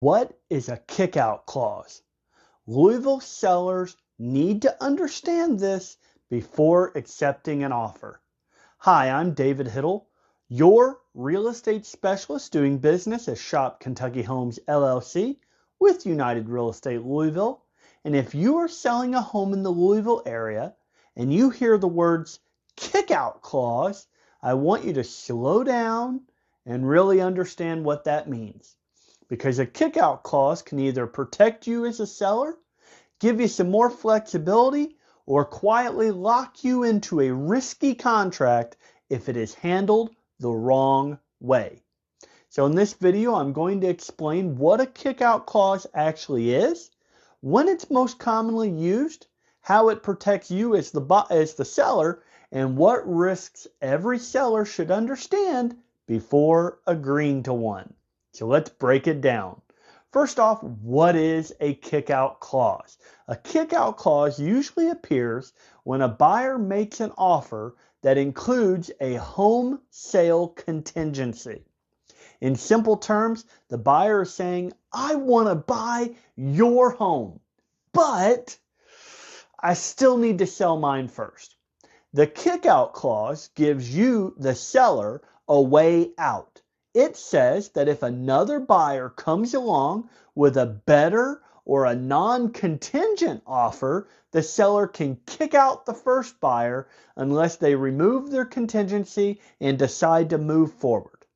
What is a kick-out clause? Louisville sellers need to understand this before accepting an offer. Hi, I'm David Hiddle, your real estate specialist doing business at Shop Kentucky Homes LLC with United Real Estate Louisville. And if you are selling a home in the Louisville area and you hear the words kick-out clause, I want you to slow down and really understand what that means. Because a kick-out clause can either protect you as a seller, give you some more flexibility, or quietly lock you into a risky contract if it is handled the wrong way. So in this video, I'm going to explain what a kick-out clause actually is, when it's most commonly used, how it protects you as the seller, and what risks every seller should understand before agreeing to one. So let's break it down. First off, what is a kick-out clause? A kick-out clause usually appears when a buyer makes an offer that includes a home sale contingency. In simple terms, the buyer is saying, I want to buy your home, but I still need to sell mine first. The kick-out clause gives you, the seller, a way out. It says that if another buyer comes along with a better or a non-contingent offer, the seller can kick out the first buyer unless they remove their contingency and decide to move forward.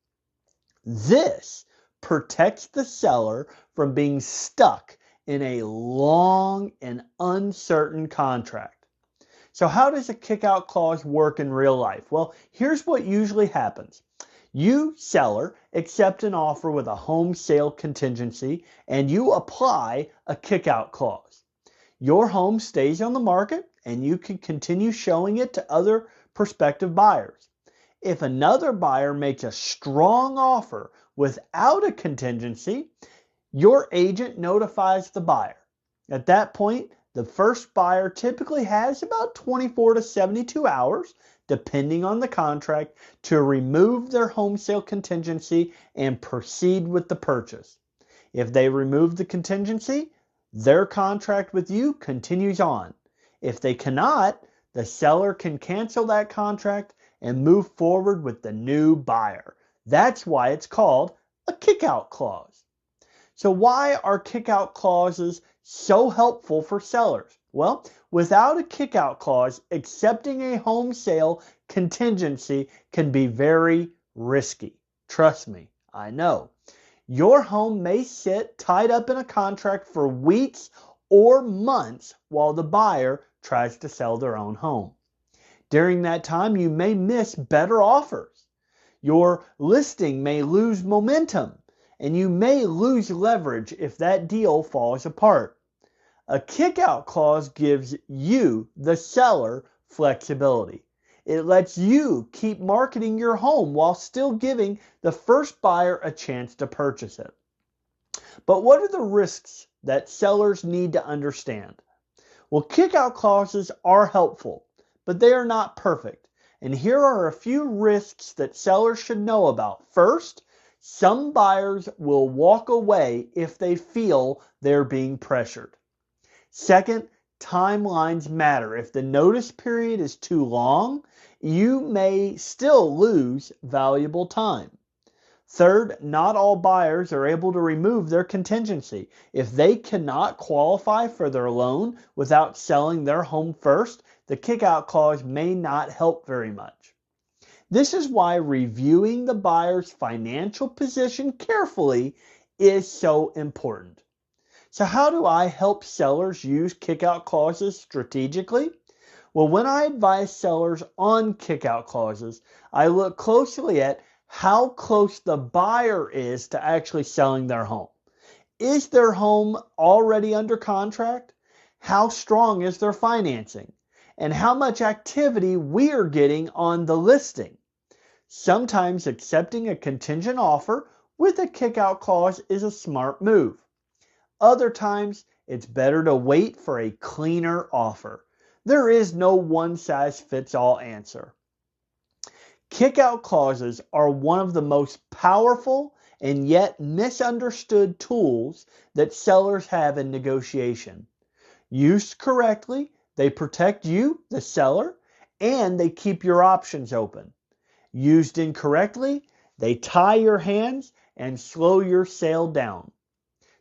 This protects the seller from being stuck in a long and uncertain contract. So how does a kick-out clause work in real life? Well, here's what usually happens. You, seller, accept an offer with a home sale contingency and you apply a kick-out clause. Your home stays on the market and you can continue showing it to other prospective buyers. If another buyer makes a strong offer without a contingency, your agent notifies the buyer. At that point, the first buyer typically has about 24 to 72 hours, depending on the contract, to remove their home sale contingency and proceed with the purchase. If they remove the contingency, their contract with you continues on. If they cannot, the seller can cancel that contract and move forward with the new buyer. That's why it's called a kick-out clause. So why are kick-out clauses so helpful for sellers? Well, without a kick-out clause, accepting a home sale contingency can be very risky. Trust me, I know. Your home may sit tied up in a contract for weeks or months while the buyer tries to sell their own home. During that time, you may miss better offers. Your listing may lose momentum, and you may lose leverage if that deal falls apart. A kick-out clause gives you, the seller, flexibility. It lets you keep marketing your home while still giving the first buyer a chance to purchase it. But what are the risks that sellers need to understand? Well, kick-out clauses are helpful, but they are not perfect. And here are a few risks that sellers should know about. First, some buyers will walk away if they feel they're being pressured. Second, timelines matter. If the notice period is too long, you may still lose valuable time. Third, not all buyers are able to remove their contingency. If they cannot qualify for their loan without selling their home first, the kick-out clause may not help very much. This is why reviewing the buyer's financial position carefully is so important. So how do I help sellers use kick-out clauses strategically? Well, when I advise sellers on kick-out clauses, I look closely at how close the buyer is to actually selling their home. Is their home already under contract? How strong is their financing? And how much activity we are getting on the listing? Sometimes accepting a contingent offer with a kick-out clause is a smart move. Other times, it's better to wait for a cleaner offer. There is no one-size-fits-all answer. Kick-out clauses are one of the most powerful and yet misunderstood tools that sellers have in negotiation. Used correctly, they protect you, the seller, and they keep your options open. Used incorrectly, they tie your hands and slow your sale down.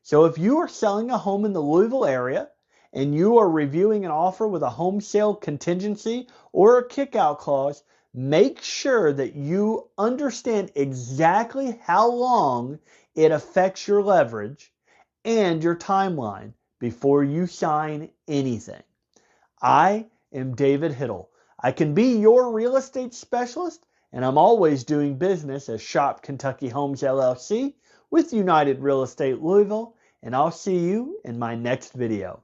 So if you are selling a home in the Louisville area and you are reviewing an offer with a home sale contingency or a kickout clause, make sure that you understand exactly how long it affects your leverage and your timeline before you sign anything. I am David Hiddle. I can be your real estate specialist, and I'm always doing business as Shop Kentucky Homes LLC with United Real Estate Louisville, and I'll see you in my next video.